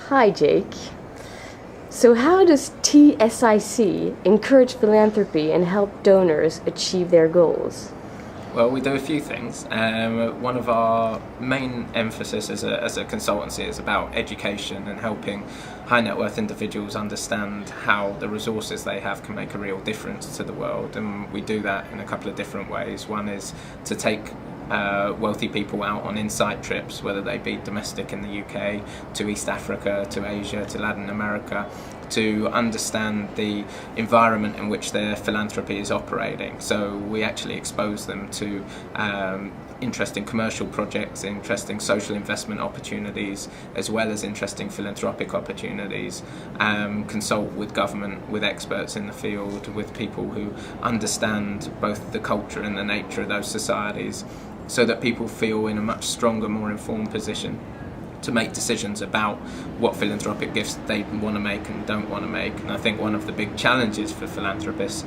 Hi, Jake. So how does TSIC encourage philanthropy and help donors achieve their goals? Well, we do a few things. One of our main emphasis as a consultancy is about education and helping high net worth individuals understand how the resources they have can make a real difference to the world, and we do that in a couple of different ways. One is to take wealthy people out on insight trips, whether they be domestic in the UK, to East Africa, to Asia, to Latin America, to understand the environment in which their philanthropy is operating. So we actually expose them to interesting commercial projects, interesting social investment opportunities, as well as interesting philanthropic opportunities, consult with government, with experts in the field, with people who understand both the culture and the nature of those societies, so that people feel in a much stronger, more informed position to make decisions about what philanthropic gifts they want to make and don't want to make. And I think one of the big challenges for philanthropists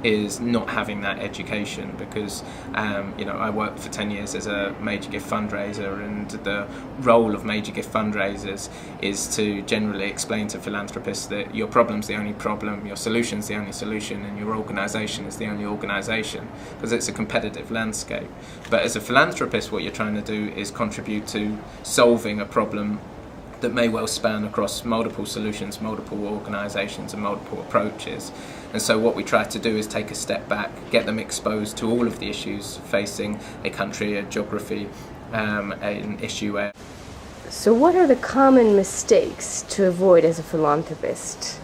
is not having that education, because I worked for 10 years as a major gift fundraiser, and the role of major gift fundraisers is to generally explain to philanthropists that your problem's the only problem, your solution's the only solution, and your organisation is the only organisation, because it's a competitive landscape. But as a philanthropist, what you're trying to do is contribute to solving a problem that may well span across multiple solutions, multiple organisations and multiple approaches. And so what we try to do is take a step back, get them exposed to all of the issues facing a country, a geography, an issue. So what are the common mistakes to avoid as a philanthropist?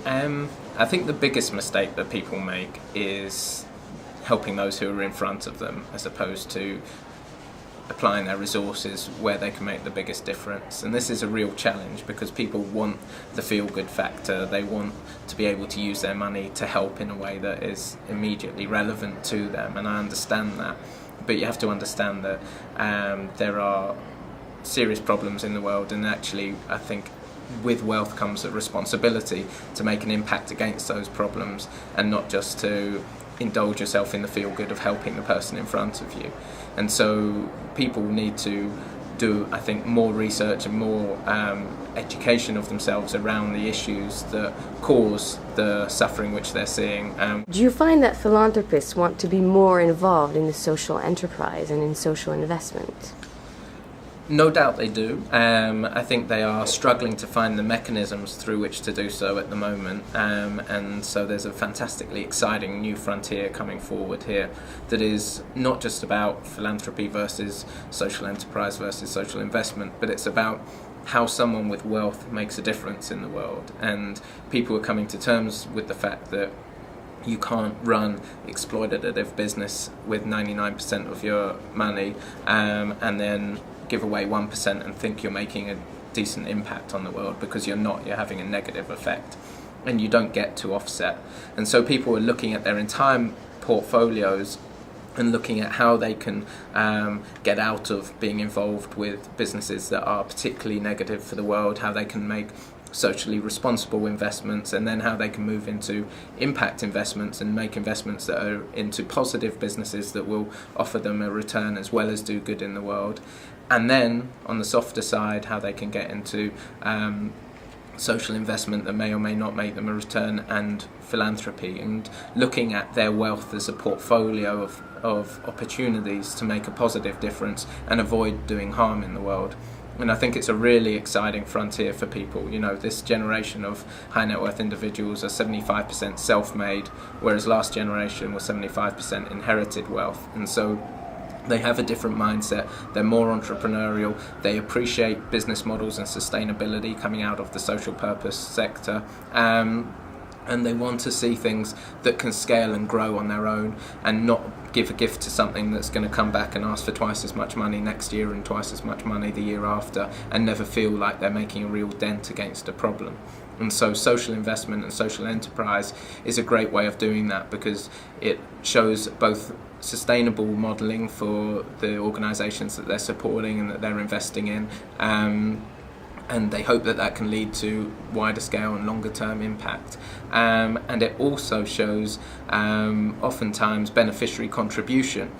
I think the biggest mistake that people make is helping those who are in front of them, as opposed to applying their resources where they can make the biggest difference. And this is a real challenge, because people want the feel-good factor. They want to be able to use their money to help in a way that is immediately relevant to them, and I understand that. But you have to understand that there are serious problems in the world, and actually I think with wealth comes a responsibility to make an impact against those problems, and not just to indulge yourself in the feel-good of helping the person in front of you. And so people need to do, I think, more research and more education of themselves around the issues that cause the suffering which they're seeing. Do you find that philanthropists want to be more involved in the social enterprise and in social investment? No doubt they do. I think they are struggling to find the mechanisms through which to do so at the moment, and so there's a fantastically exciting new frontier coming forward here that is not just about philanthropy versus social enterprise versus social investment, but it's about how someone with wealth makes a difference in the world. And people are coming to terms with the fact that you can't run exploitative business with 99% of your money and then give away 1% and think you're making a decent impact on the world, because you're not. You're having a negative effect, and you don't get to offset. And so people are looking at their entire portfolios and looking at how they can get out of being involved with businesses that are particularly negative for the world, how they can make socially responsible investments, and then how they can move into impact investments and make investments that are into positive businesses that will offer them a return as well as do good in the world. And then on the softer side, how they can get into social investment that may or may not make them a return, and philanthropy, and looking at their wealth as a portfolio of opportunities to make a positive difference and avoid doing harm in the world. And I think it's a really exciting frontier for people. You know, this generation of high net worth individuals are 75% self-made, whereas last generation was 75% inherited wealth. And so they have a different mindset, they're more entrepreneurial, they appreciate business models and sustainability coming out of the social purpose sector, and they want to see things that can scale and grow on their own, and not give a gift to something that's going to come back and ask for twice as much money next year and twice as much money the year after, and never feel like they're making a real dent against a problem. And so social investment and social enterprise is a great way of doing that, because it shows both sustainable modelling for the organisations that they're supporting and that they're investing in, and they hope that that can lead to wider scale and longer term impact. And it also shows oftentimes beneficiary contribution,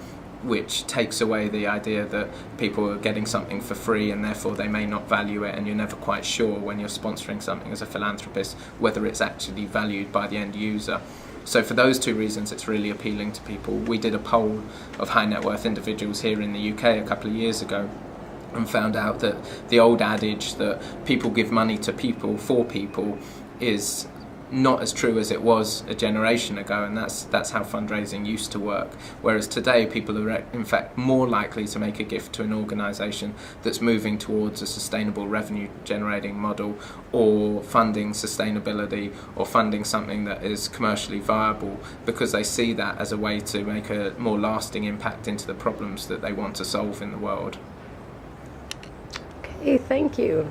which takes away the idea that people are getting something for free and therefore they may not value it, and you're never quite sure when you're sponsoring something as a philanthropist whether it's actually valued by the end user. So for those two reasons, it's really appealing to people. We did a poll of high net worth individuals here in the UK a couple of years ago and found out that the old adage that people give money to people for people is not as true as it was a generation ago, and that's how fundraising used to work. Whereas today, people are in fact more likely to make a gift to an organisation that's moving towards a sustainable revenue generating model, or funding sustainability, or funding something that is commercially viable, because they see that as a way to make a more lasting impact into the problems that they want to solve in the world. Okay, thank you.